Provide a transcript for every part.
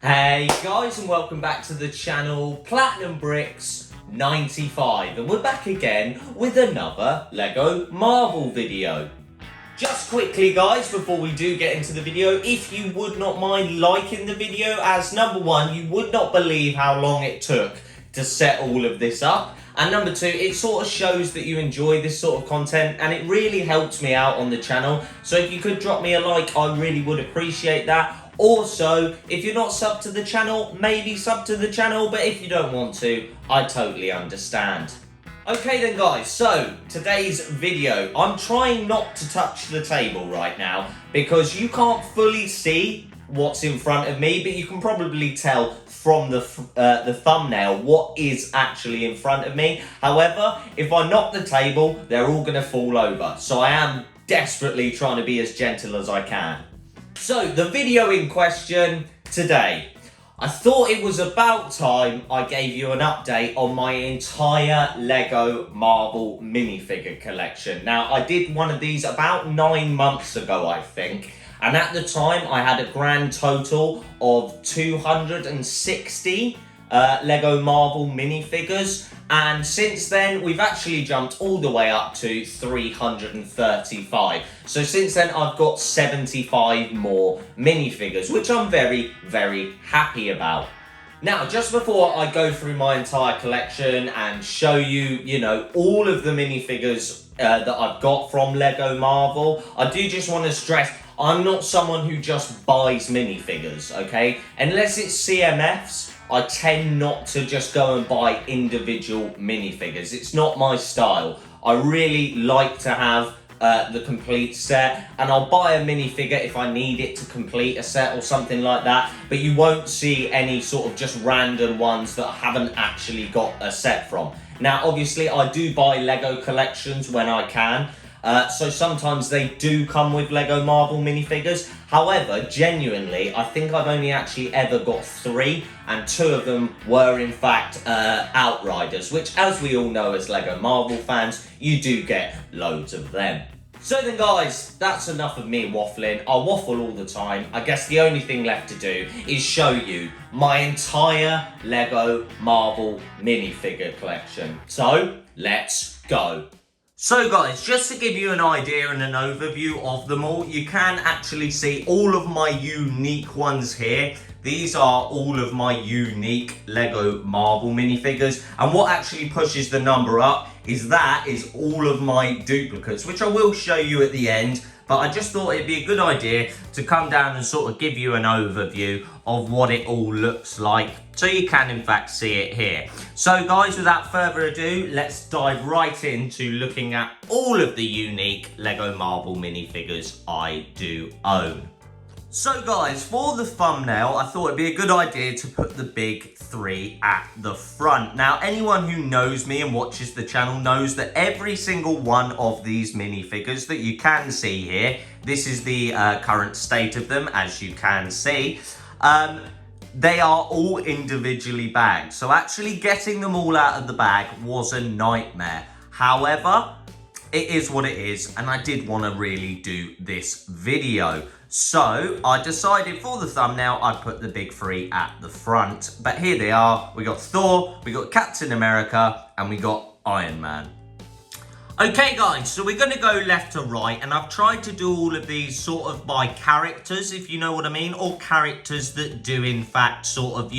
Hey guys, and welcome back to the channel Platinum Bricks 95, and we're back again with another Lego Marvel video. Just quickly guys, before we do get into the video, if you would not mind liking the video, as number one, you would not believe how long it took to set all of this up, and number two, it sort of shows that you enjoy this sort of content and it really helps me out on the channel. So if you could drop me a like, I really would appreciate that. Also, if you're not subbed to the channel, maybe sub to the channel, but if you don't want to, I totally understand. Okay then guys, so today's video, I'm trying not to touch the table right now because you can't fully see what's in front of me, but you can probably tell from the thumbnail what is actually in front of me. However, if I knock the table, they're all gonna fall over. So I am desperately trying to be as gentle as I can. So, the video in question today, I thought it was about time I gave you an update on my entire Lego Marvel minifigure collection. Now, I did one of these about 9 months ago, I think, and at the time I had a grand total of 260 Lego Marvel minifigures, and since then we've actually jumped all the way up to 335. So since then I've got 75 more minifigures, which I'm very, very happy about. Now, just before I go through my entire collection and show you, all of the minifigures that I've got from Lego Marvel, I do just want to stress, I'm not someone who just buys minifigures, okay? Unless it's CMFs, I tend not to just go and buy individual minifigures. It's not my style. I really like to have the complete set, and I'll buy a minifigure if I need it to complete a set or something like that, but you won't see any sort of just random ones that I haven't actually got a set from. Now, obviously, I do buy Lego collections when I can, so sometimes they do come with Lego Marvel minifigures. However, genuinely, I think I've only actually ever got 3, and 2 of them were in fact Outriders, which, as we all know as Lego Marvel fans, you do get loads of them. So then guys, that's enough of me waffling. I waffle all the time. I guess the only thing left to do is show you my entire Lego Marvel minifigure collection. So, let's go. So guys, just to give you an idea and an overview of them all, you can actually see all of my unique ones here. These are all of my unique Lego Marvel minifigures, and what actually pushes the number up is all of my duplicates, which I will show you at the end, but I just thought it'd be a good idea to come down and sort of give you an overview of what it all looks like, so you can in fact see it here. So guys, without further ado, let's dive right into looking at all of the unique Lego Marvel minifigures I do own. So guys, for the thumbnail, I thought it'd be a good idea to put the big 3 at the front. Now, anyone who knows me and watches the channel knows that every single one of these minifigures that you can see here, this is the current state of them, as you can see, they are all individually bagged. So actually getting them all out of the bag was a nightmare. However, it is what it is, and I did want to really do this video. So I decided for the thumbnail, I'd put the big 3 at the front. But here they are. We got Thor, we got Captain America, and we got Iron Man. Okay guys, so we're going to go left to right, and I've tried to do all of these sort of by characters, if you know what I mean, or characters that do in fact sort of,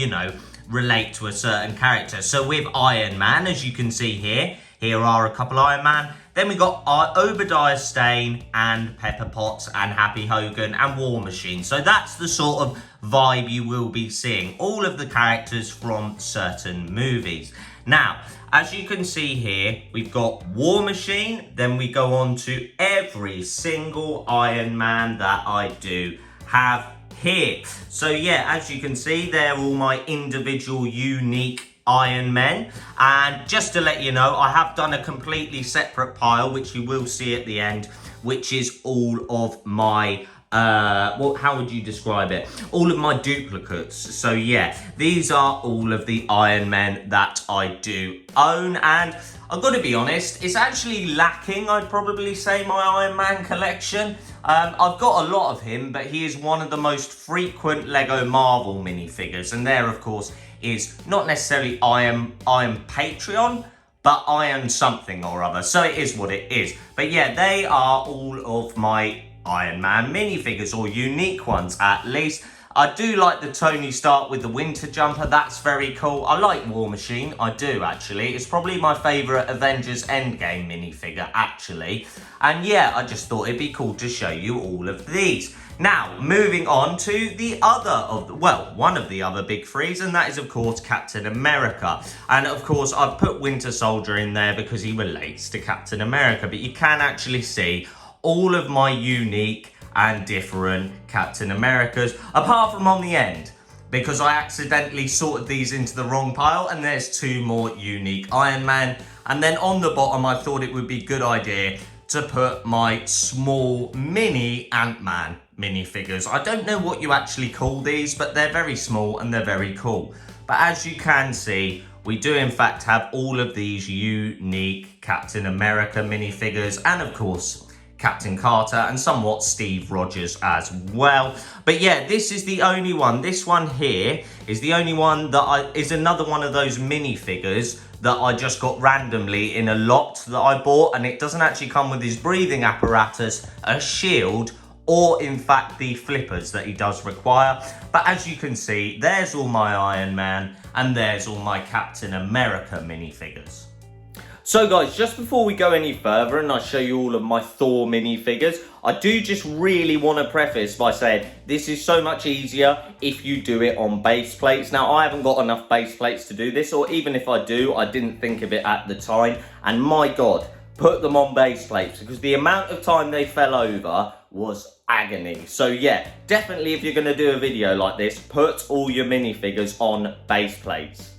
relate to a certain character. So with Iron Man, as you can see here are a couple Iron Man. Then we got Obadiah Stane and Pepper Potts and Happy Hogan and War Machine. So that's the sort of vibe you will be seeing. All of the characters from certain movies. Now, as you can see here, we've got War Machine. Then we go on to every single Iron Man that I do have here. So yeah, as you can see, they're all my individual unique Iron Men, and just to let you know, I have done a completely separate pile, which you will see at the end, which is all of my well, how would you describe it? All of my duplicates. So yeah, these are all of the Iron Men that I do own, and I've got to be honest, it's actually lacking, I'd probably say, my Iron Man collection. I've got a lot of him, but he is one of the most frequent Lego Marvel minifigures, and there, of course, is not necessarily Iron Patreon, but Iron something or other, so it is what it is. But yeah, they are all of my Iron Man minifigures, or unique ones at least. I do like the Tony Stark with the winter jumper, that's very cool. I like War Machine, I do actually. It's probably my favourite Avengers Endgame minifigure actually. And yeah, I just thought it'd be cool to show you all of these. Now, moving on to the other of, well, one of the other big threes, and that is, of course, Captain America. And, of course, I've put Winter Soldier in there because he relates to Captain America, but you can actually see all of my unique and different Captain Americas, apart from on the end, because I accidentally sorted these into the wrong pile, and there's two more unique Iron Man. And then on the bottom, I thought it would be a good idea to put my small mini Ant-Man minifigures. I don't know what you actually call these, but they're very small and they're very cool. But as you can see, we do in fact have all of these unique Captain America minifigures, and of course, Captain Carter, and somewhat Steve Rogers as well. But yeah, this is the only one. This one here is the only one that is another one of those minifigures that I just got randomly in a lot that I bought, and it doesn't actually come with his breathing apparatus, a shield, or in fact the flippers that he does require. But as you can see, there's all my Iron Man, and there's all my Captain America minifigures. So guys, just before we go any further and I show you all of my Thor minifigures, I do just really want to preface by saying this is so much easier if you do it on base plates. Now, I haven't got enough base plates to do this, or even if I do, I didn't think of it at the time. And my God, put them on base plates, because the amount of time they fell over was agony. So yeah, definitely if you're going to do a video like this, put all your minifigures on base plates.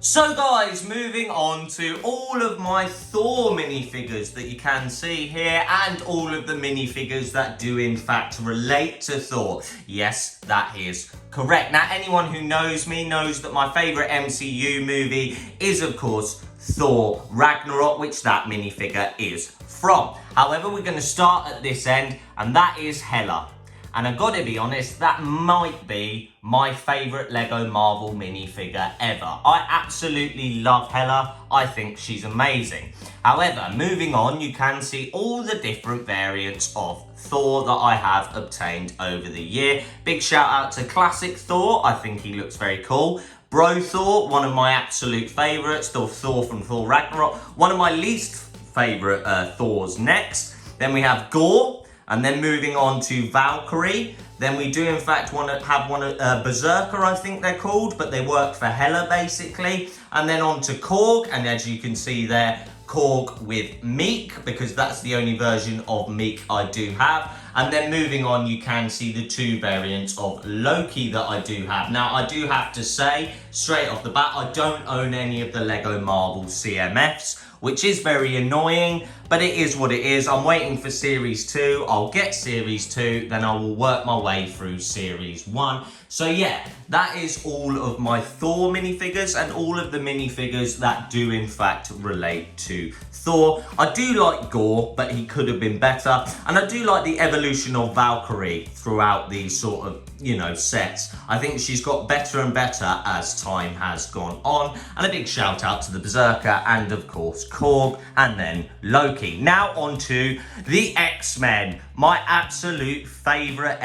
So guys, moving on to all of my Thor minifigures that you can see here, and all of the minifigures that do in fact relate to Thor. Yes, that is correct. Now, anyone who knows me knows that my favourite MCU movie is, of course, Thor Ragnarok, which that minifigure is from. However, we're going to start at this end, and that is Hela. And I've got to be honest, that might be my favourite Lego Marvel minifigure ever. I absolutely love Hela. I think she's amazing. However, moving on, you can see all the different variants of Thor that I have obtained over the year. Big shout out to Classic Thor. I think he looks very cool. Bro Thor, one of my absolute favourites. Thor from Thor Ragnarok. One of my least favourite Thors next. Then we have Gore. And then moving on to Valkyrie. Then we do in fact want to have one Berserker, I think they're called, but they work for Hela basically. And then on to Korg, and as you can see there, Korg with Meek, because that's the only version of Meek I do have. And then moving on, you can see the two variants of Loki that I do have. Now, I do have to say, straight off the bat, I don't own any of the Lego Marvel CMFs, which is very annoying, but it is what it is. I'm waiting for Series 2. I'll get Series 2, then I will work my way through Series 1. So yeah, that is all of my Thor minifigures and all of the minifigures that do in fact relate to Thor. I do like Gore, but he could have been better. And I do like the evolution of Valkyrie throughout these sort of, you know, sets. I think she's got better and better as time has gone on. And a big shout out to the Berserker and of course Korg, and then Loki. Now on to the X-Men. My absolute favourite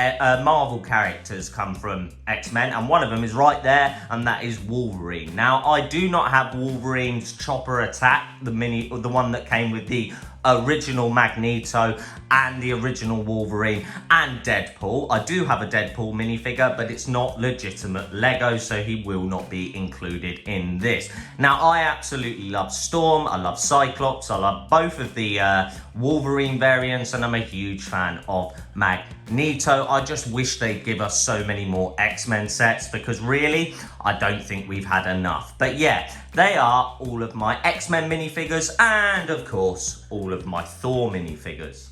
Marvel characters come from X-Men, and one of them is right there, and that is Wolverine. Now, I do not have Wolverine's chopper attack, the one that came with the original Magneto and the original Wolverine and Deadpool. I do have a Deadpool minifigure, but it's not legitimate Lego, so he will not be included in this. Now, I absolutely love Storm, I love Cyclops, I love both of the Wolverine variants, and I'm a huge fan of Magneto. I just wish they'd give us so many more X-Men sets, because really, I don't think we've had enough. But yeah, they are all of my X-Men minifigures and, of course, all of my Thor minifigures.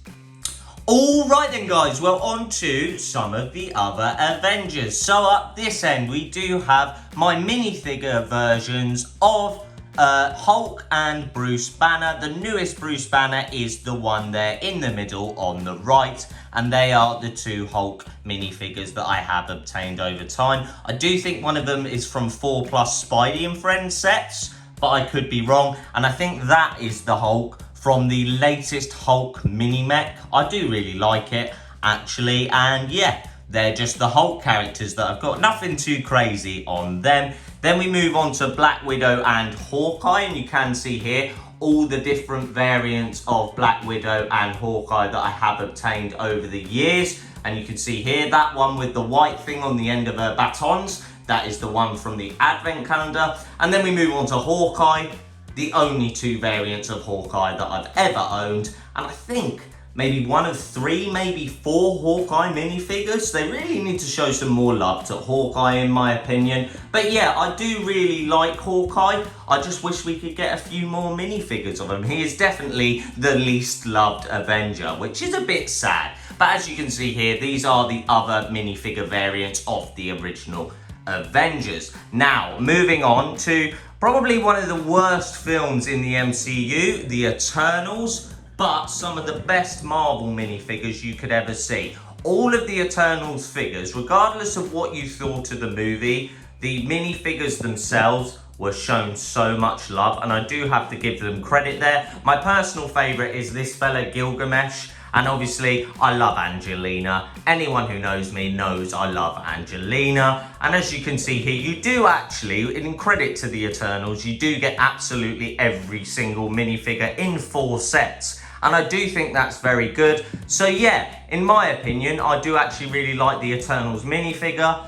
Alright then guys, well on to some of the other Avengers. So up this end we do have my minifigure versions of Hulk and Bruce Banner. The newest Bruce Banner is the one there in the middle on the right, and they are the two Hulk minifigures that I have obtained over time. I do think one of them is from 4+ Spidey and Friends sets, but I could be wrong, and I think that is the Hulk from the latest Hulk mini mech. I do really like it actually, and yeah, they're just the Hulk characters that I've got. Nothing too crazy on them. Then we move on to Black Widow and Hawkeye, and you can see here all the different variants of Black Widow and Hawkeye that I have obtained over the years. And you can see here that one with the white thing on the end of her batons. That is the one from the Advent calendar. And then we move on to Hawkeye, the only two variants of Hawkeye that I've ever owned. And I think maybe one of 3, maybe 4 Hawkeye minifigures. They really need to show some more love to Hawkeye in my opinion. But yeah, I do really like Hawkeye. I just wish we could get a few more minifigures of him. He is definitely the least loved Avenger, which is a bit sad. But as you can see here, these are the other minifigure variants of the original Avengers. Now, moving on to probably one of the worst films in the MCU, The Eternals, but some of the best Marvel minifigures you could ever see. All of the Eternals figures, regardless of what you thought of the movie, the minifigures themselves were shown so much love, and I do have to give them credit there. My personal favourite is this fella Gilgamesh, and obviously I love Angelina. Anyone who knows me knows I love Angelina. And as you can see here, you do actually, in credit to the Eternals, you do get absolutely every single minifigure in 4 sets. And I do think that's very good. So yeah, in my opinion, I do actually really like the Eternals minifigures,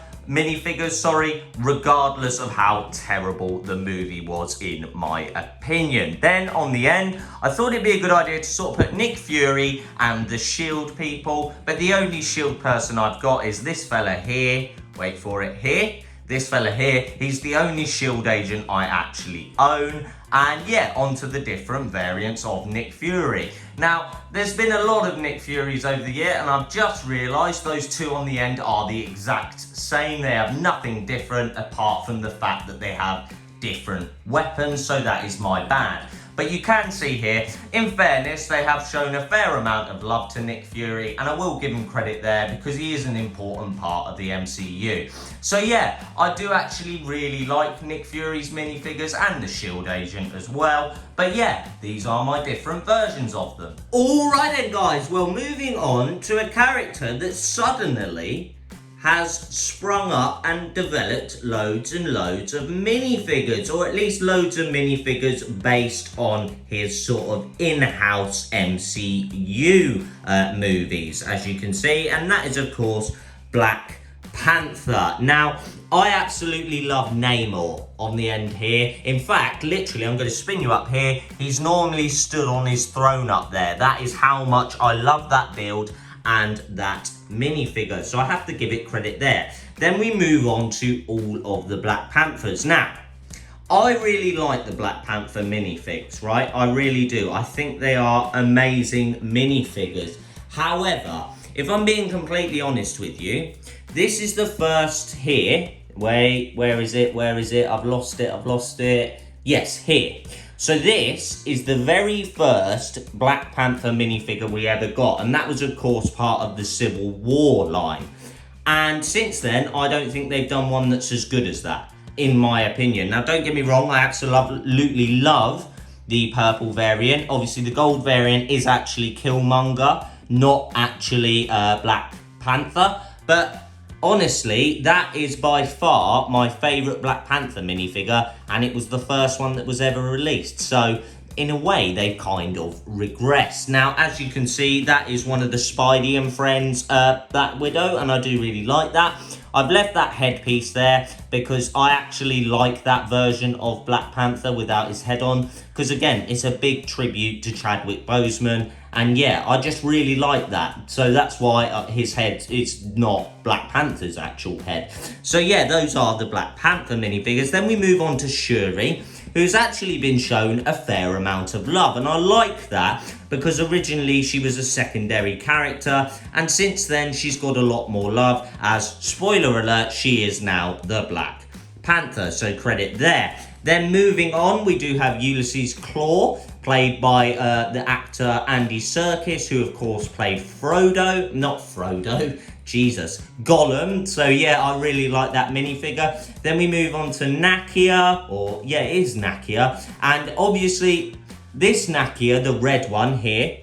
regardless of how terrible the movie was in my opinion. Then on the end, I thought it'd be a good idea to sort of put Nick Fury and the SHIELD people, but the only SHIELD person I've got is this fella here. Wait for it, here. This fella here, he's the only SHIELD agent I actually own. And yeah, onto the different variants of Nick Fury. Now, there's been a lot of Nick Furies over the year, and I've just realised those 2 on the end are the exact same. They have nothing different apart from the fact that they have different weapons, so that is my bad. But you can see here, in fairness, they have shown a fair amount of love to Nick Fury, and I will give him credit there because he is an important part of the MCU. So yeah, I do actually really like Nick Fury's minifigures and the SHIELD agent as well. But yeah, these are my different versions of them. Alright then guys, well moving on to a character that suddenly has sprung up and developed loads and loads of minifigures, or at least loads of minifigures based on his sort of in-house MCU movies, as you can see, and that is of course Black Panther. Now, I absolutely love Namor on the end here. In fact, literally, I'm going to spin you up here. He's normally stood on his throne up there. That is how much I love that build and that minifigure, so I have to give it credit there. Then we move on to all of the Black Panthers. Now, I really like the Black Panther minifigs, right? I really do. I think they are amazing minifigures. However, if I'm being completely honest with you, this is the first here. Wait, where is it? Where is it? I've lost it. Yes, here. So this is the very first Black Panther minifigure we ever got, and that was of course part of the Civil War line. And since then, I don't think they've done one that's as good as that, in my opinion. Now don't get me wrong, I absolutely love the purple variant. Obviously the gold variant is actually Killmonger, not actually Black Panther, but honestly, that is by far my favourite Black Panther minifigure, and it was the first one that was ever released. So, in a way, they kind of regressed. Now, as you can see, that is one of the Spidey and Friends Black Widow, and I do really like that. I've left that headpiece there because I actually like that version of Black Panther without his head on, because again, it's a big tribute to Chadwick Boseman, and yeah, I just really like that. So that's why his head is not Black Panther's actual head. So yeah, those are the Black Panther minifigures. Then we move on to Shuri, who's actually been shown a fair amount of love. And I like that because originally she was a secondary character, and since then she's got a lot more love as, spoiler alert, she is now the Black Panther, so credit there. Then moving on, we do have Ulysses Claw, played by the actor Andy Serkis, who of course played Gollum. So yeah, I really like that minifigure. Then we move on to Nakia, it is Nakia, and obviously this Nakia, the red one here,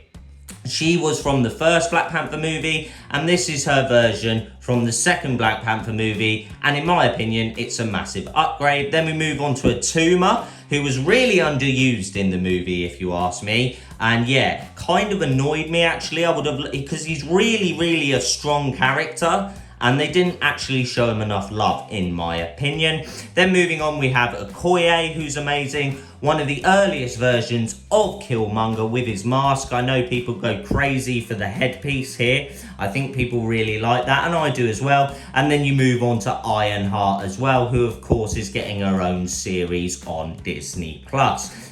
she was from the first Black Panther movie, and this is her version from the second Black Panther movie, and in my opinion, it's a massive upgrade. Then we move on to Atuma, who was really underused in the movie, if you ask me, and yeah, kind of annoyed me actually. I would have, because he's really a strong character, and they didn't actually show him enough love, in my opinion. Then moving on, we have Okoye, who's amazing. One of the earliest versions of Killmonger with his mask. I know people go crazy for the headpiece here. I think people really like that, and I do as well. And then you move on to Ironheart as well, who of course is getting her own series on Disney+.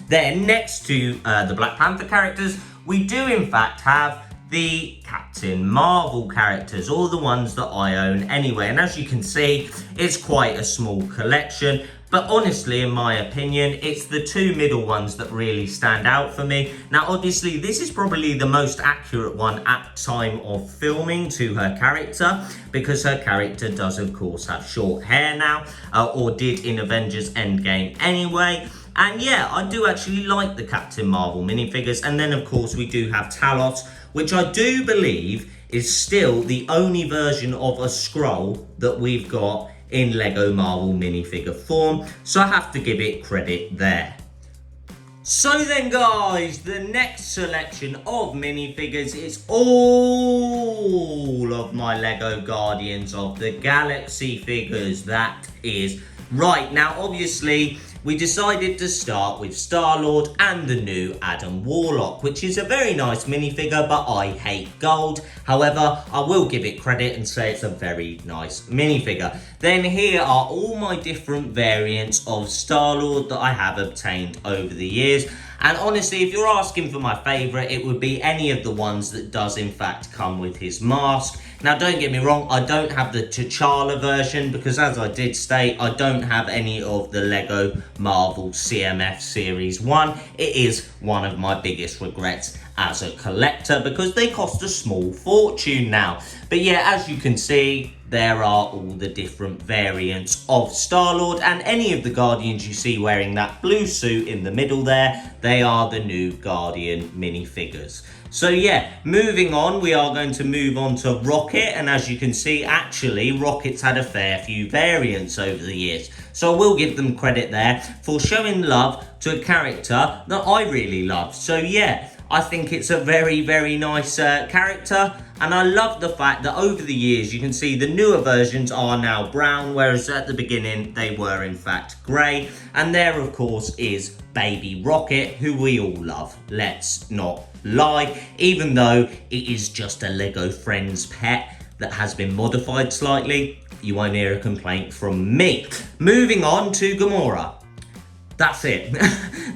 Then next to the Black Panther characters, we do in fact have the Captain Marvel characters, all the ones that I own anyway. And as you can see, it's quite a small collection. But honestly, in my opinion, it's the two middle ones that really stand out for me. Now, obviously, this is probably the most accurate one at time of filming to her character, because her character does, of course, have short hair now, or did in Avengers Endgame anyway. And yeah, I do actually like the Captain Marvel minifigures. And then, of course, we do have Talos, which I do believe is still the only version of a Skrull that we've got in Lego Marvel minifigure form, so I have to give it credit there. So then guys, the next selection of minifigures is all of my Lego Guardians of the Galaxy figures. That is right. Now obviously we decided to start with Star-Lord and the new Adam Warlock, which is a very nice minifigure, but I hate gold. However, I will give it credit and say it's a very nice minifigure. Then here are all my different variants of Star-Lord that I have obtained over the years. And honestly, if you're asking for my favourite, it would be any of the ones that does in fact come with his mask. Now, don't get me wrong, I don't have the T'Challa version because, as I did state, I don't have any of the Lego Marvel CMF Series 1. It is one of my biggest regrets as a collector because they cost a small fortune now. But yeah, as you can see, there are all the different variants of Star-Lord, and any of the Guardians you see wearing that blue suit in the middle there, they are the new Guardian minifigures. So yeah, moving on, we are going to move on to Rocket, and as you can see, actually, Rocket's had a fair few variants over the years. So I will give them credit there for showing love to a character that I really love. So yeah, I think it's a very, very nice character, and I love the fact that over the years you can see the newer versions are now brown, whereas at the beginning they were in fact grey. And there of course is Baby Rocket, who we all love, let's not lie, even though it is just a Lego Friends pet that has been modified slightly. You won't hear a complaint from me. Moving on to Gamora. That's it.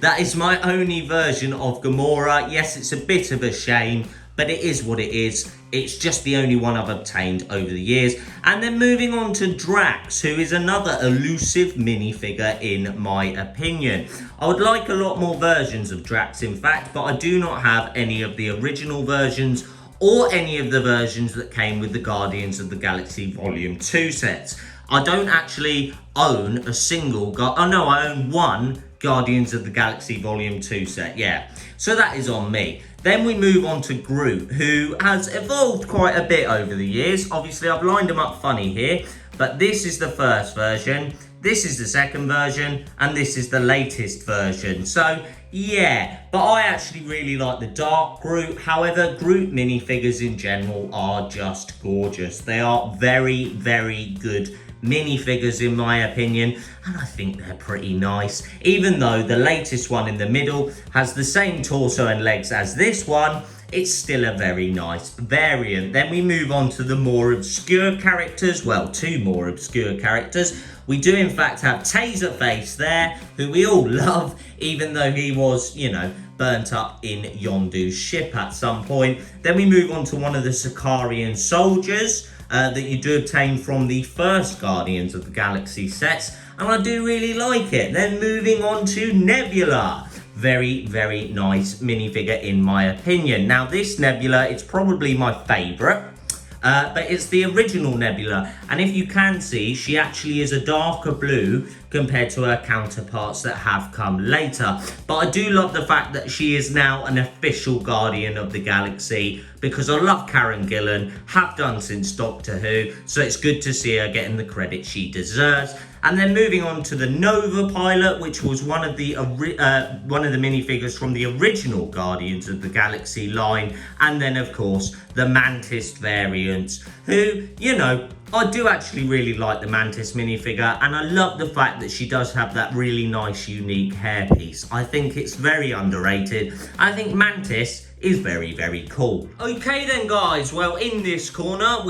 That is my only version of Gamora. Yes, it's a bit of a shame, but it is what it is. It's just the only one I've obtained over the years. And then moving on to Drax, who is another elusive minifigure in my opinion. I would like a lot more versions of Drax, in fact, but I do not have any of the original versions or any of the versions that came with the Guardians of the Galaxy Volume 2 sets. I don't actually own a single, I own one Guardians of the Galaxy Volume 2 set, yeah. So that is on me. Then we move on to Groot, who has evolved quite a bit over the years. Obviously, I've lined them up funny here, but this is the first version, this is the second version, and this is the latest version. So, yeah, but I actually really like the Dark Groot. However, Groot minifigures in general are just gorgeous. They are very, very good minifigures in my opinion, and I think they're pretty nice, even though the latest one in the middle has the same torso and legs as this one. it's still a very nice variant. Then we move on to the more obscure characters. Well, two more obscure characters. We do in fact have Taserface there, who we all love, even though he was, you know, burnt up in Yondu's ship at some point. Then we move on to one of the Sicarian soldiers that you do obtain from the first Guardians of the Galaxy sets, and I do really like it. Then moving on to Nebula. Very, very nice minifigure in my opinion. Now this Nebula, it's probably my favourite. But it's the original Nebula, and if you can see, she actually is a darker blue compared to her counterparts that have come later. But I do love the fact that she is now an official Guardian of the Galaxy, because I love Karen Gillan, have done since Doctor Who, so it's good to see her getting the credit she deserves. And then moving on to the Nova pilot, which was one of the minifigures from the original Guardians of the Galaxy line, and then of course the Mantis variants, who, you know, I do actually really like the Mantis minifigure, and I love the fact that she does have that really nice unique hairpiece. I think it's very underrated. I think Mantis is very, very cool. Okay then guys, well in this corner,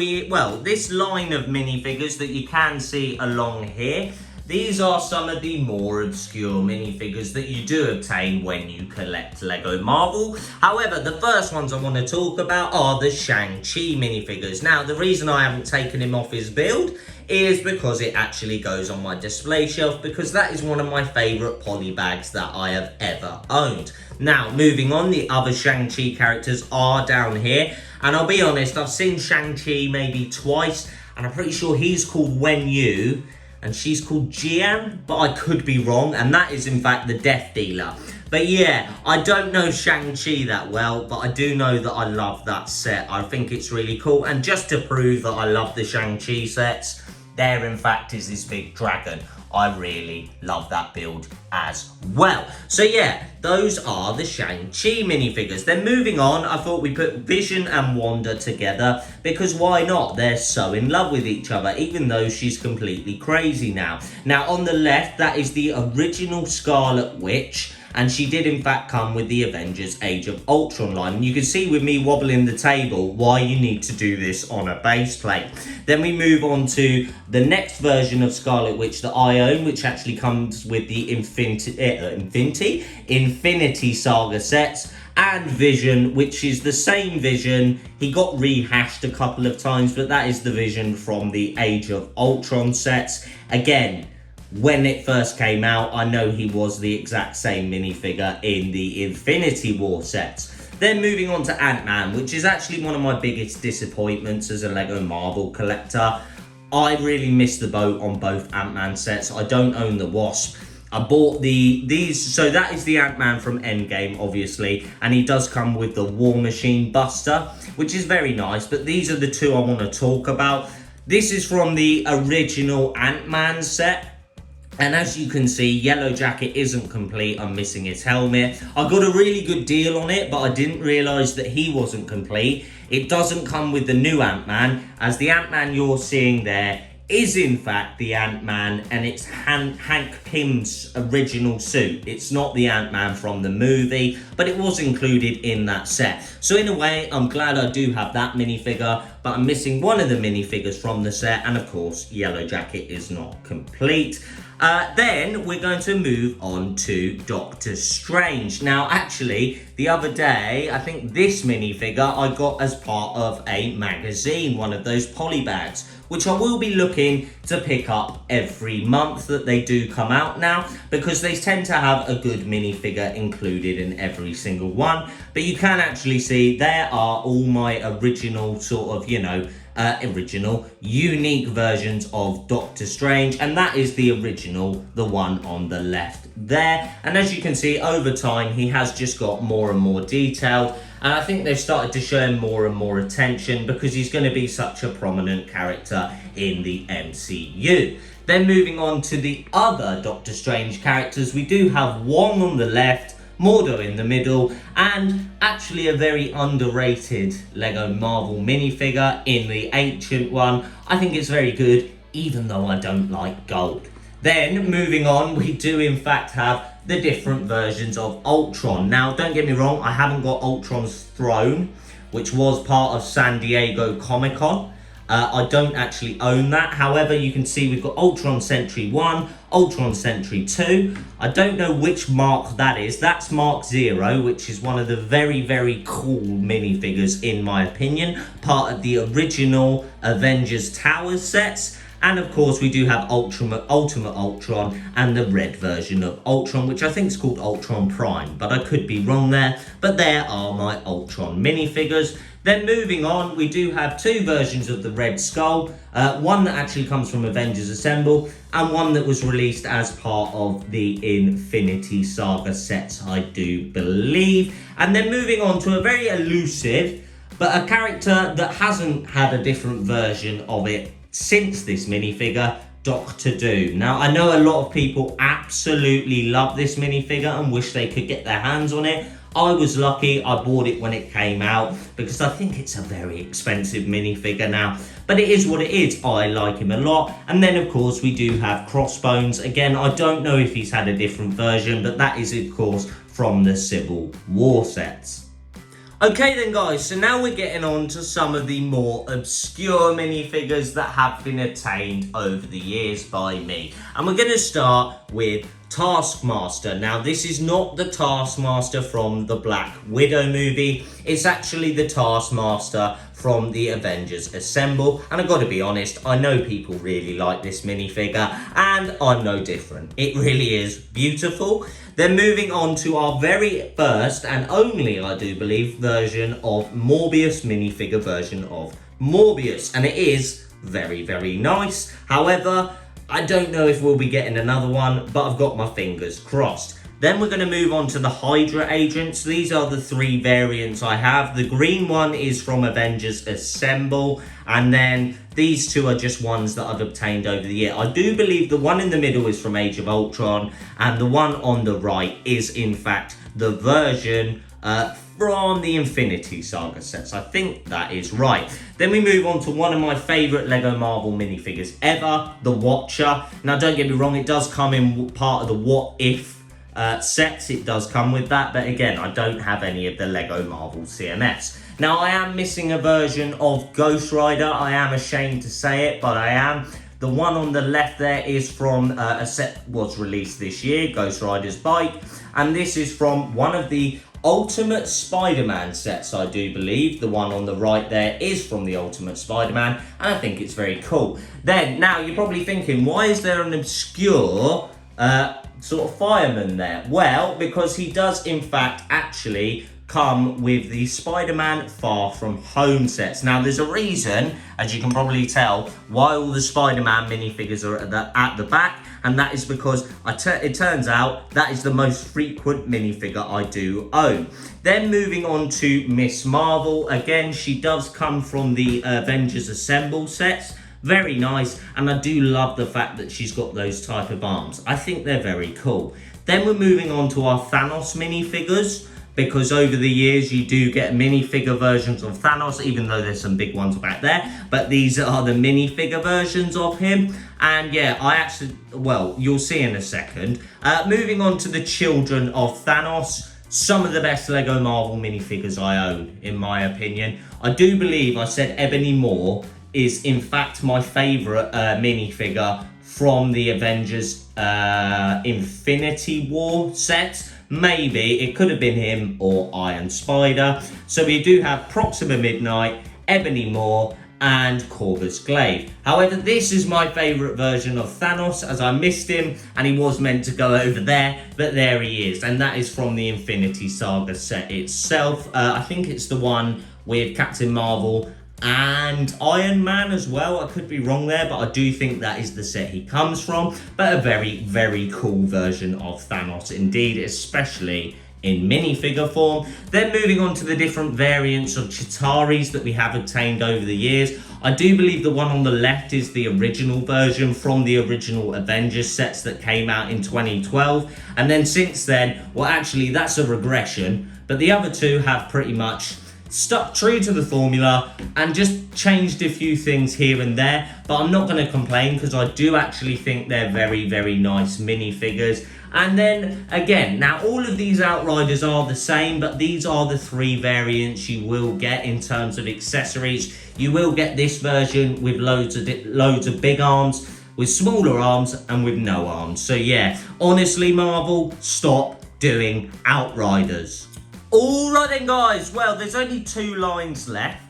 this line of minifigures that you can see along here, these are some of the more obscure minifigures that you do obtain when you collect Lego Marvel. However, the first ones I want to talk about are the Shang-Chi minifigures. Now, the reason I haven't taken him off his build is because it actually goes on my display shelf, because that is one of my favourite poly bags that I have ever owned. Now, moving on, the other Shang-Chi characters are down here, and I'll be honest, I've seen Shang-Chi maybe twice, and I'm pretty sure he's called Wen Yu, and she's called Jian, but I could be wrong, and that is in fact the Death Dealer. But yeah, I don't know Shang-Chi that well, but I do know that I love that set. I think it's really cool, and just to prove that I love the Shang-Chi sets, there in fact is this big dragon. I really love that build as well. So yeah, those are the Shang-Chi minifigures. Then moving on, I thought we put Vision and Wanda together, because why not? They're so in love with each other, even though she's completely crazy now. Now on the left, that is the original Scarlet Witch, and she did in fact come with the Avengers Age of Ultron line. And you can see with me wobbling the table why you need to do this on a base plate. Then we move on to the next version of Scarlet Witch that I own, which actually comes with the Infinity Saga sets, and Vision, which is the same Vision. He got rehashed a couple of times, but that is the Vision from the Age of Ultron sets. Again, when it first came out, I know he was the exact same minifigure in the Infinity War sets. Then moving on to Ant-Man, which is actually one of my biggest disappointments as a Lego Marvel collector. I really missed the boat on both Ant-Man sets. I don't own the Wasp. I bought these, so that is the Ant-Man from Endgame, obviously, and he does come with the War Machine Buster, which is very nice, but these are the two I want to talk about. This is from the original Ant-Man set. And as you can see, Yellow Jacket isn't complete. I'm missing his helmet. I got a really good deal on it, but I didn't realise that he wasn't complete. It doesn't come with the new Ant-Man, as the Ant-Man you're seeing there is in fact the Ant-Man, and it's Hank Pym's original suit. It's not the Ant-Man from the movie, but it was included in that set. So in a way, I'm glad I do have that minifigure, but I'm missing one of the minifigures from the set, and of course, Yellow Jacket is not complete. Then we're going to move on to Doctor Strange. Now, actually, the other day, I think this minifigure I got as part of a magazine, one of those poly bags, which I will be looking to pick up every month that they do come out now, because they tend to have a good minifigure included in every single one. But you can actually see there are all my original sort of, you know, unique versions of Doctor Strange, and that is the original, the one on the left there. And as you can see, over time he has just got more and more detailed, and I think they've started to show him more and more attention because he's going to be such a prominent character in the MCU. Then moving on to the other Doctor Strange characters, we do have Wong on the left, Mordo in the middle, and actually a very underrated Lego Marvel minifigure in the Ancient one. I think it's very good, even though I don't like gold. Then, moving on, we do in fact have the different versions of Ultron. Now, don't get me wrong, I haven't got Ultron's throne, which was part of San Diego Comic-Con. I don't actually own that. However, you can see we've got Ultron Sentry 1, Ultron Sentry 2. I don't know which mark that is. That's Mark 0, which is one of the very, very cool minifigures in my opinion. Part of the original Avengers Towers sets. And of course, we do have Ultimate Ultron and the red version of Ultron, which I think is called Ultron Prime, but I could be wrong there. But there are my Ultron minifigures. Then moving on, we do have two versions of the Red Skull. One that actually comes from Avengers Assemble, and one that was released as part of the Infinity Saga sets, I do believe. And then moving on to a very elusive, but a character that hasn't had a different version of it since this minifigure, Doctor Doom. Now, I know a lot of people absolutely love this minifigure and wish they could get their hands on it. I was lucky, I bought it when it came out because I think it's a very expensive minifigure now, but it is what it is. I like him a lot. And then of course we do have Crossbones. Again, I don't know if he's had a different version, but that is of course from the Civil War sets. Okay then guys, so now we're getting on to some of the more obscure minifigures that have been attained over the years by me. And we're going to start with Taskmaster. Now this is not the Taskmaster from the Black Widow movie, it's actually the Taskmaster from the Avengers Assemble, and I've got to be honest, I know people really like this minifigure and I'm no different. It really is beautiful. Then moving on to our very first and only, I do believe, version of Morbius minifigure version of Morbius, and it is very, very nice. However, I don't know if we'll be getting another one, but I've got my fingers crossed. Then we're going to move on to the Hydra agents. These are the three variants I have. The green one is from Avengers Assemble, and then these two are just ones that I've obtained over the year. I do believe the one in the middle is from Age of Ultron, and the one on the right is in fact the version from the Infinity Saga sets. I think that is right. Then we move on to one of my favourite Lego Marvel minifigures ever, the Watcher. Now don't get me wrong, it does come in part of the What If sets. It does come with that, but again, I don't have any of the Lego Marvel CMFs. Now I am missing a version of Ghost Rider. I am ashamed to say it, but I am. The one on the left there is from a set was released this year, Ghost Rider's bike, and this is from one of the Ultimate Spider-Man sets, I do believe. The one on the right there is from the Ultimate Spider-Man, and I think it's very cool. Then, now you're probably thinking, why is there an obscure sort of fireman there? Well, because he does in fact actually come with the Spider-Man Far From Home sets. Now there's a reason, as you can probably tell, why all the Spider-Man minifigures are at the back, and that is because it turns out that is the most frequent minifigure I do own. Then moving on to Miss Marvel, again she does come from the Avengers Assemble sets. Very nice, and I do love the fact that she's got those type of arms. I think they're very cool. Then we're moving on to our Thanos minifigures, because over the years you do get minifigure versions of Thanos, even though there's some big ones back there, but these are the minifigure versions of him. And yeah, I actually, well, you'll see in a second. Moving on to the Children of Thanos, some of the best Lego Marvel minifigures I own, in my opinion. I do believe I said Ebony Moore is in fact my favourite minifigure from the Avengers Infinity War set. Maybe it could have been him or Iron Spider. So we do have Proxima Midnight, Ebony Moore, and Corvus Glaive. However, this is my favourite version of Thanos, as I missed him and he was meant to go over there, but there he is, and that is from the Infinity Saga set itself. I think it's the one with Captain Marvel and Iron Man as well. I could be wrong there, but I do think that is the set he comes from. But a very, very cool version of Thanos indeed, especially in minifigure form. Then moving on to the different variants of Chitaris that we have obtained over the years. I do believe the one on the left is the original version from the original Avengers sets that came out in 2012. And then since then, well actually that's a regression, but the other two have pretty much stuck true to the formula and just changed a few things here and there, but I'm not going to complain because I do actually think they're very, very nice minifigures. And then again, now all of these Outriders are the same, but these are the 3 variants you will get in terms of accessories. You will get this version with loads of big arms, with smaller arms, and with no arms. So yeah, honestly, Marvel, stop doing Outriders. Alright then guys, well there's only 2 lines left,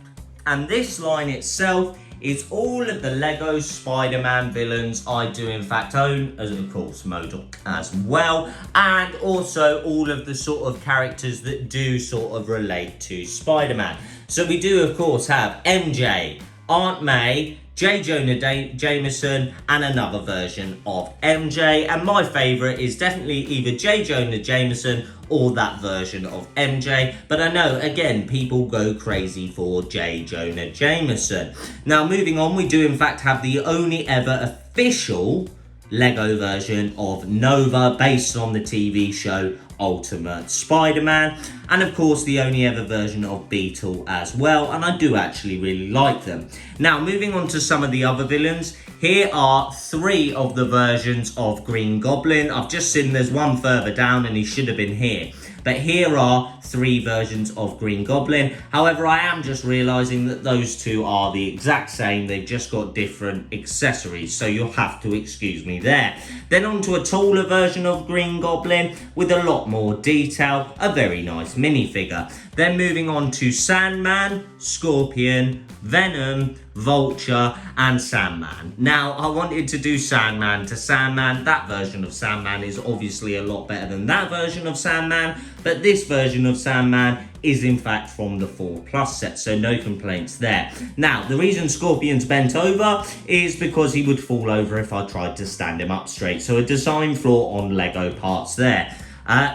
and this line itself is all of the Lego Spider-Man villains I do in fact own, as of course MODOK as well, and also all of the sort of characters that do sort of relate to Spider-Man. So we do of course have MJ, Aunt May, J. Jonah Jameson, and another version of MJ. And my favourite is definitely either J. Jonah Jameson or that version of MJ. But I know, again, people go crazy for J. Jonah Jameson. Now, moving on, we do in fact have the only ever official Lego version of Nova based on the TV show Ultimate Spider-Man, and of course the only ever version of Beetle as well, and I do actually really like them. Now moving on to some of the other villains, here are 3 of the versions of Green Goblin. I've just seen there's one further down and he should have been here. But here are 3 versions of Green Goblin. However, I am just realising that those 2 are the exact same. They've just got different accessories, so you'll have to excuse me there. Then on to a taller version of Green Goblin with a lot more detail. A very nice minifigure. Then moving on to Sandman, Scorpion, Venom, Vulture, and Sandman. Now, I wanted to do Sandman to Sandman. That version of Sandman is obviously a lot better than that version of Sandman, but this version of Sandman is in fact from the 4+ set, so no complaints there. Now, the reason Scorpion's bent over is because he would fall over if I tried to stand him up straight, so a design flaw on Lego parts there.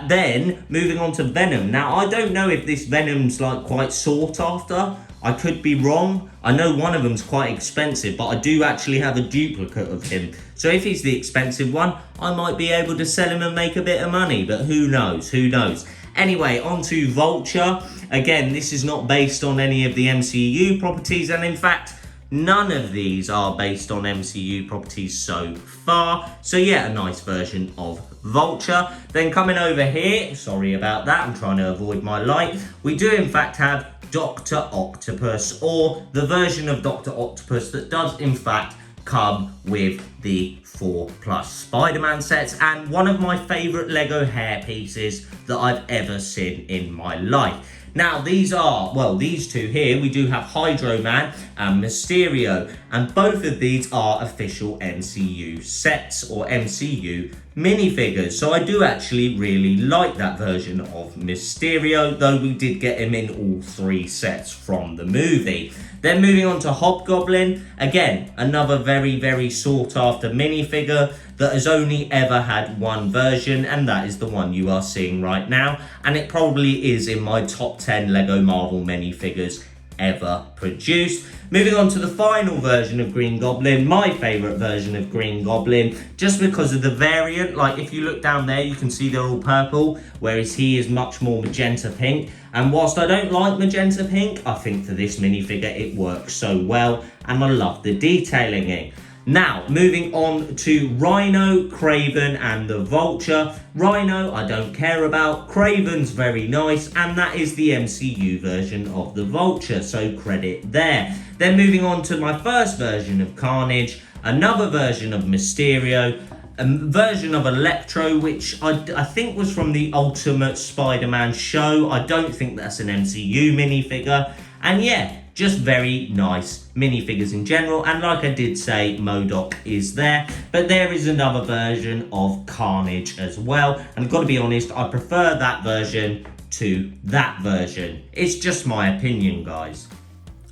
Then, moving on to Venom. Now, I don't know if this Venom's like quite sought after. I could be wrong. I know one of them's quite expensive, but I do actually have a duplicate of him. So if he's the expensive one, I might be able to sell him and make a bit of money, but who knows, who knows. Anyway, on to Vulture. Again, this is not based on any of the MCU properties, and in fact, none of these are based on MCU properties so far. So yeah, a nice version of Vulture. Then coming over here, sorry about that, I'm trying to avoid my light. We do in fact have Dr. Octopus, or the version of Dr. Octopus that does in fact come with the 4+ Spider-Man sets, and one of my favourite Lego hair pieces that I've ever seen in my life. Now these are, well, these 2 here, we do have Hydro Man and Mysterio, and both of these are official MCU sets or MCU minifigures. So I do actually really like that version of Mysterio, though we did get him in all 3 sets from the movie. Then moving on to Hobgoblin, again, another very, very sought after minifigure that has only ever had one version, and that is the one you are seeing right now, and it probably is in my top 10 Lego Marvel minifigures ever produced. Moving on to the final version of Green Goblin, my favourite version of Green Goblin, just because of the variant. Like if you look down there, you can see they're all purple, whereas he is much more magenta pink. And whilst I don't like magenta pink, I think for this minifigure it works so well, and I love the detailing in. Now, moving on to Rhino, Kraven, and the Vulture. Rhino, I don't care about. Kraven's very nice, and that is the MCU version of the Vulture, so credit there. Then moving on to my first version of Carnage, another version of Mysterio, a version of Electro, which I think was from the Ultimate Spider-Man show. I don't think that's an MCU minifigure. And yeah, just very nice minifigures in general, and like I did say, MODOK is there, but there is another version of Carnage as well, and I've got to be honest, I prefer that version to that version. It's just my opinion, guys.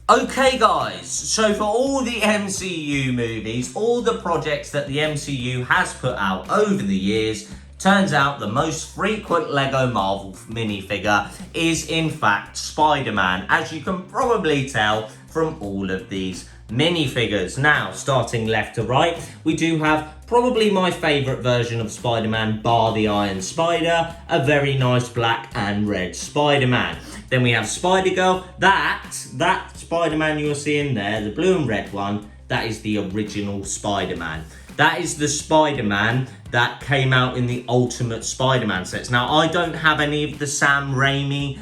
Okay guys, so for all the MCU movies, all the projects that the MCU has put out over the years, turns out the most frequent Lego Marvel minifigure is in fact Spider-Man, as you can probably tell from all of these minifigures. Now, starting left to right, we do have probably my favourite version of Spider-Man, bar the Iron Spider, a very nice black and red Spider-Man. Then we have Spider-Girl. That Spider-Man you're seeing there, the blue and red one, that is the original Spider-Man. That is the Spider-Man that came out in the Ultimate Spider-Man sets. Now, I don't have any of the Sam Raimi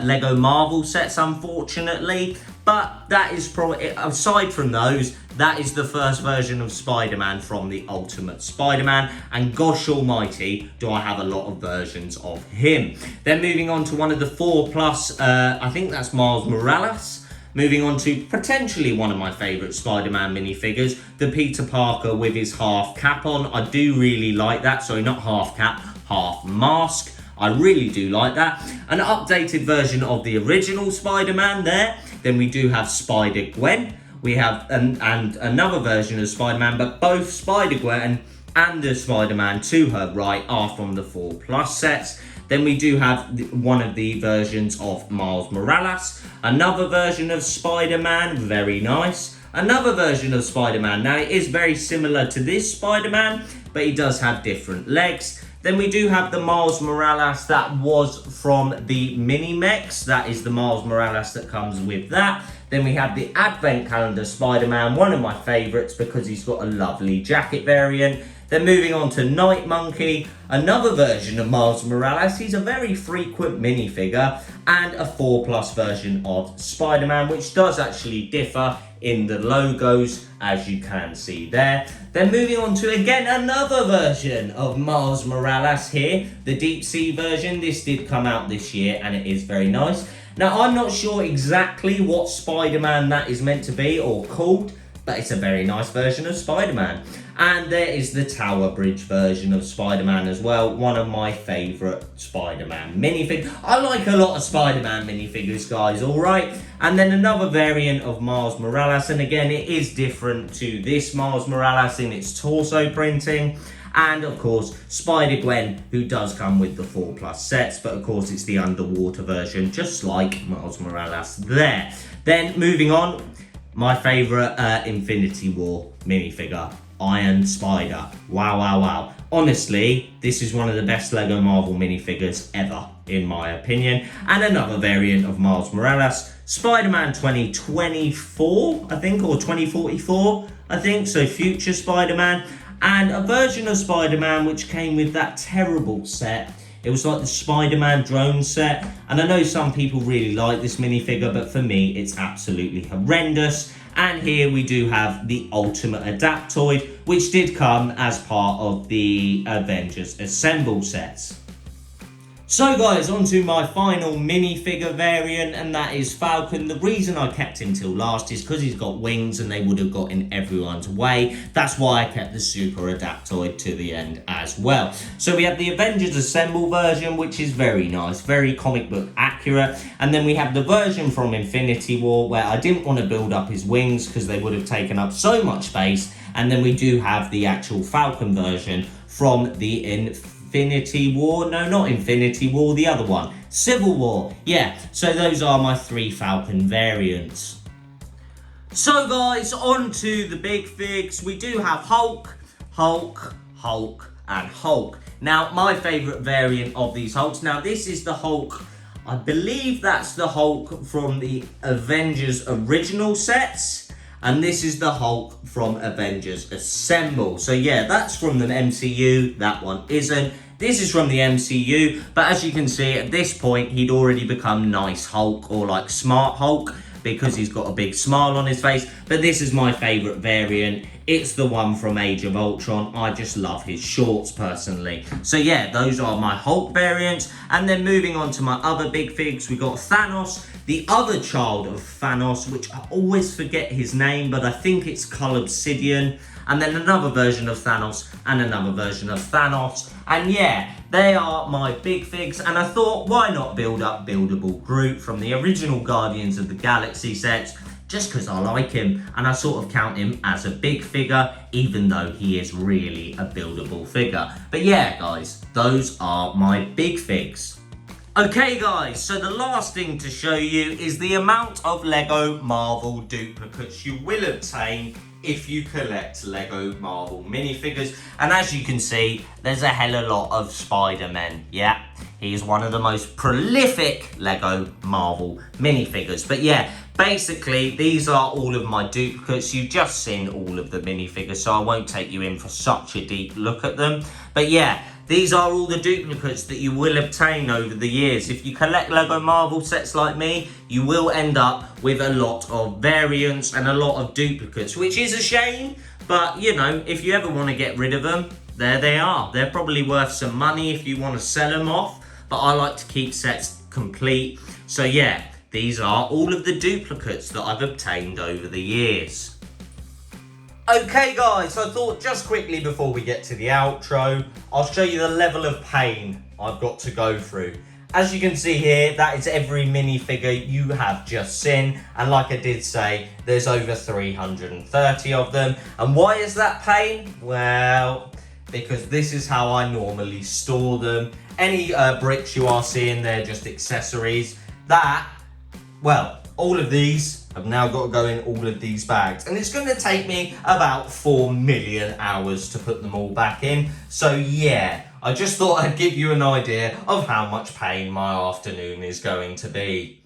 Lego Marvel sets, unfortunately, but that is probably, aside from those, that is the first version of Spider-Man from the Ultimate Spider-Man, and gosh almighty, do I have a lot of versions of him. Then moving on to one of the 4+, I think that's Miles Morales. Moving on to potentially one of my favourite Spider-Man minifigures, the Peter Parker with his half cap on. I do really like that. Sorry, not half cap, half mask. I really do like that. An updated version of the original Spider-Man there. Then we do have Spider-Gwen. We have and another version of Spider-Man, but both Spider-Gwen and the Spider-Man to her right are from the 4+ sets. Then we do have one of the versions of Miles Morales, another version of Spider-Man, very nice, another version of Spider-Man. Now, it is very similar to this Spider-Man, but he does have different legs. Then we do have the Miles Morales that was from the Mini-Mechs. That is the Miles Morales that comes with that. Then we have the Advent Calendar Spider-Man, one of my favourites because he's got a lovely jacket variant. Then moving on to Night Monkey, another version of Miles Morales. He's a very frequent minifigure, and a 4+ version of Spider-Man, which does actually differ in the logos, as you can see there. Then moving on to, again, another version of Miles Morales here, the Deep Sea version. This did come out this year, and it is very nice. Now, I'm not sure exactly what Spider-Man that is meant to be or called, but it's a very nice version of Spider-Man. And there is the Tower Bridge version of Spider-Man as well, one of my favourite Spider-Man minifigures. I like a lot of Spider-Man minifigures, guys, alright? And then another variant of Miles Morales, and again, it is different to this Miles Morales in its torso printing. And of course, Spider-Gwen, who does come with the 4+ sets, but of course it's the underwater version, just like Miles Morales there. Then moving on, my favourite Infinity War minifigure, Iron Spider. Wow, wow, wow. Honestly, this is one of the best Lego Marvel minifigures ever, in my opinion. And another variant of Miles Morales, Spider-Man 2024, I think, or 2044, I think, so future Spider-Man. And a version of Spider-Man which came with that terrible set. It was like the Spider-Man drone set. And I know some people really like this minifigure, but for me, it's absolutely horrendous. And here we do have the Ultimate Adaptoid, which did come as part of the Avengers Assemble sets. So guys, on to my final minifigure variant, and that is Falcon. The reason I kept him till last is because he's got wings and they would have got in everyone's way. That's why I kept the Super Adaptoid to the end as well. So we have the Avengers Assemble version, which is very nice, very comic book accurate. And then we have the version from Infinity War, where I didn't want to build up his wings because they would have taken up so much space. And then we do have the actual Falcon version from the Infinity War, no, not Infinity War, the other one, Civil War. Yeah, so those are my 3 Falcon variants. So guys, on to the big figs. We do have Hulk, Hulk, Hulk, and Hulk. Now, my favourite variant of these Hulks, now this is the Hulk, I believe that's the Hulk from the Avengers original sets. And this is the Hulk from Avengers Assemble. So yeah, that's from the MCU, that one isn't. This is from the MCU, but as you can see, at this point, he'd already become Nice Hulk, or like Smart Hulk, because he's got a big smile on his face. But this is my favourite variant. It's the one from Age of Ultron. I just love his shorts personally. So yeah, those are my Hulk variants. And then moving on to my other big figs, we got Thanos, the other child of Thanos, which I always forget his name, but I think it's Cull Obsidian. And then another version of Thanos, and another version of Thanos. And yeah, they are my big figs. And I thought, why not build up Buildable Groot from the original Guardians of the Galaxy sets, just because I like him. And I sort of count him as a big figure, even though he is really a buildable figure. But yeah, guys, those are my big figs. Okay guys, so the last thing to show you is the amount of Lego Marvel duplicates you will obtain if you collect Lego Marvel minifigures. And as you can see, there's a hell of a lot of Spider-Man. Yeah, he is one of the most prolific Lego Marvel minifigures. But yeah, basically, these are all of my duplicates. You've just seen all of the minifigures, so I won't take you in for such a deep look at them. But yeah, these are all the duplicates that you will obtain over the years. If you collect Lego Marvel sets like me, you will end up with a lot of variants and a lot of duplicates, which is a shame. But, you know, if you ever want to get rid of them, there they are. They're probably worth some money if you want to sell them off. But I like to keep sets complete. So, yeah, these are all of the duplicates that I've obtained over the years. Okay guys, so I thought just quickly before we get to the outro, I'll show you the level of pain I've got to go through. As you can see here, that is every minifigure you have just seen. And like I did say, there's over 330 of them. And why is that pain? Well, because this is how I normally store them. Any bricks you are seeing, they're just accessories. All of these have now got to go in all of these bags. And it's going to take me about 4 million hours to put them all back in. So yeah, I just thought I'd give you an idea of how much pain my afternoon is going to be.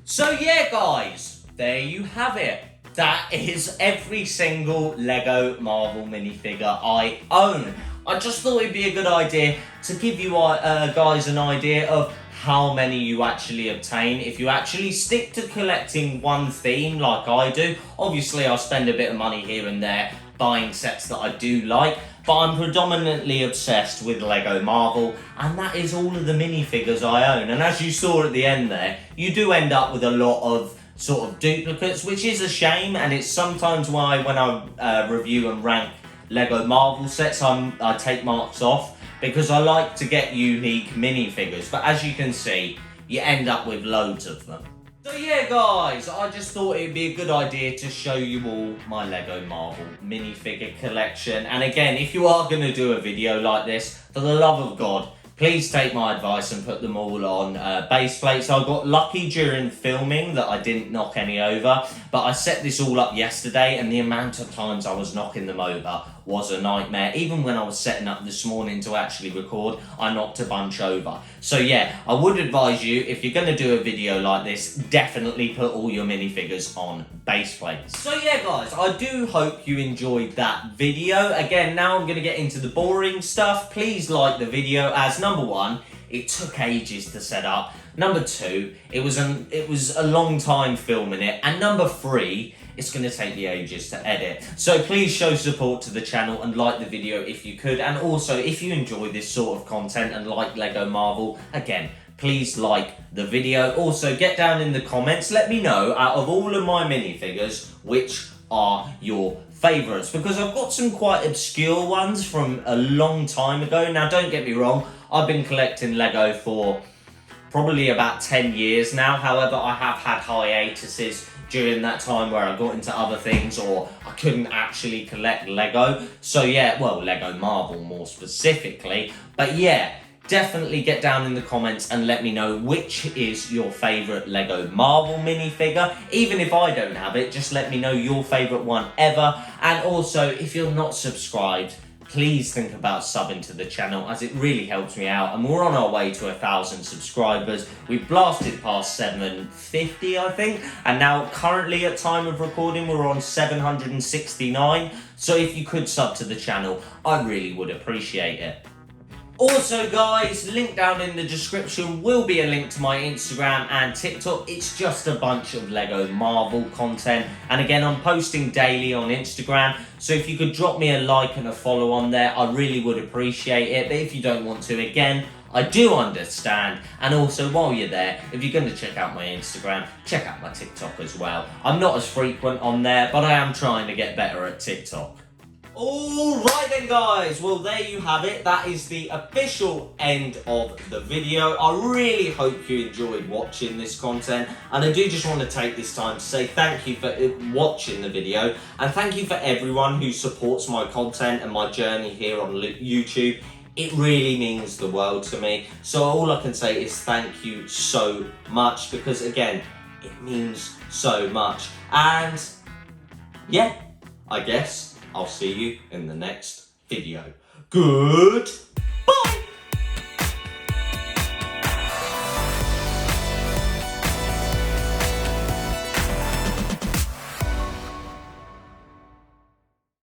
So yeah guys, there you have it. That is every single Lego Marvel minifigure I own. I just thought it'd be a good idea to give you guys an idea of how many you actually obtain if you actually stick to collecting one theme like I do. Obviously, I spend a bit of money here and there buying sets that I do like, but I'm predominantly obsessed with Lego Marvel, and that is all of the minifigures I own. And as you saw at the end there, you do end up with a lot of sort of duplicates, which is a shame, and it's sometimes why when I review and rank Lego Marvel sets, I take marks off, because I like to get unique minifigures. But as you can see, you end up with loads of them. So yeah guys, I just thought it'd be a good idea to show you all my Lego Marvel minifigure collection. And again, if you are going to do a video like this, for the love of God, please take my advice and put them all on base plates. I got lucky during filming that I didn't knock any over, but I set this all up yesterday and the amount of times I was knocking them over was a nightmare. Even when I was setting up this morning to actually record, I knocked a bunch over. So yeah, I would advise you, if you're going to do a video like this, definitely put all your minifigures on base plates. So yeah guys, I do hope you enjoyed that video. Again, now I'm going to get into the boring stuff. Please like the video, as number one, it took ages to set up. Number two, it was a long time filming it. And number three, it's going to take me ages to edit. So please show support to the channel and like the video if you could. And also, if you enjoy this sort of content and like Lego Marvel, again, please like the video. Also, get down in the comments, let me know, out of all of my minifigures, which are your favourites. Because I've got some quite obscure ones from a long time ago. Now, don't get me wrong, I've been collecting Lego for probably about 10 years now. However, I have had hiatuses during that time where I got into other things, or I couldn't actually collect Lego. So yeah, well, Lego Marvel more specifically. But yeah, definitely get down in the comments and let me know which is your favourite Lego Marvel minifigure. Even if I don't have it, just let me know your favourite one ever. And also, if you're not subscribed, please think about subbing to the channel, as it really helps me out. And we're on our way to 1,000 subscribers. We've blasted past 750, I think. And now, currently, at time of recording, we're on 769. So if you could sub to the channel, I really would appreciate it. Also guys, link down in the description will be a link to my Instagram and TikTok. It's just a bunch of Lego Marvel content. And again, I'm posting daily on Instagram. So if you could drop me a like and a follow on there, I really would appreciate it. But if you don't want to, again, I do understand. And also, while you're there, if you're going to check out my Instagram, check out my TikTok as well. I'm not as frequent on there, but I am trying to get better at TikTok. Alright then guys, well there you have it. That is the official end of the video. I really hope you enjoyed watching this content, and I do just want to take this time to say thank you for watching the video, and thank you for everyone who supports my content and my journey here on YouTube. It really means the world to me. So all I can say is thank you so much, because again, it means so much. And yeah, I guess I'll see you in the next video. Goodbye.